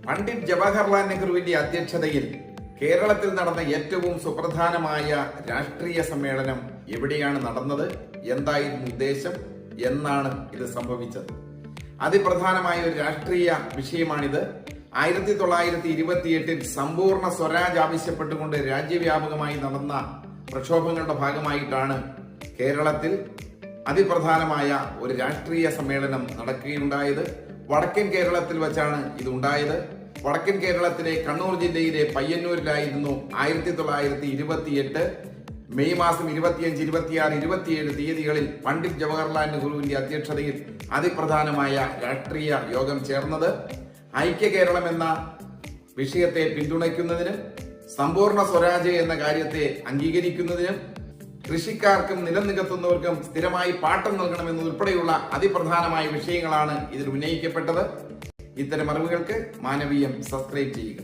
പണ്ഡിറ്റ് ജവഹർലാൽ നെഹ്റുവിന്റെ അധ്യക്ഷതയിൽ കേരളത്തിൽ നടന്ന ഏറ്റവും സുപ്രധാനമായ രാഷ്ട്രീയ സമ്മേളനം എവിടെയാണ് നടന്നത്, എന്തായിരുന്നു ഉദ്ദേശം, എന്നാണ് ഇത് സംഭവിച്ചത്? അതിപ്രധാനമായ ഒരു രാഷ്ട്രീയ വിഷയമാണിത്. 1928 സമ്പൂർണ്ണ സ്വരാജ് ആവശ്യപ്പെട്ടുകൊണ്ട് രാജ്യവ്യാപകമായി നടന്ന പ്രക്ഷോഭങ്ങളുടെ ഭാഗമായിട്ടാണ് കേരളത്തിൽ അതിപ്രധാനമായ ഒരു രാഷ്ട്രീയ സമ്മേളനം നടക്കുകയുണ്ടായത്. വടക്കൻ കേരളത്തിൽ വെച്ചാണ് ഇത് ഉണ്ടായത്. വടക്കൻ കേരളത്തിലെ കണ്ണൂർ ജില്ലയിലെ പയ്യന്നൂരിലായിരുന്നു 1928 മെയ് മാസം 25, 26, 27 തീയതികളിൽ പണ്ഡിറ്റ് ജവഹർലാൽ നെഹ്റുവിന്റെ അധ്യക്ഷതയിൽ അതിപ്രധാനമായ രാഷ്ട്രീയ യോഗം ചേർന്നത്. ഐക്യ കേരളം എന്ന വിഷയത്തെ പിന്തുണയ്ക്കുന്നതിനും സമ്പൂർണ്ണ സ്വരാജ് എന്ന കാര്യത്തെ അംഗീകരിക്കുന്നതിനും കൃഷിക്കാർക്കും നിലം നികത്തുന്നവർക്കും സ്ഥിരമായി പാട്ടം നൽകണമെന്നതുൾപ്പെടെയുള്ള അതിപ്രധാനമായ വിഷയങ്ങളാണ് ഇതിൽ ഉന്നയിക്കപ്പെട്ടത്. ഇത്തരം അറിവുകൾക്ക് മാനവീയം സബ്സ്ക്രൈബ് ചെയ്യുക.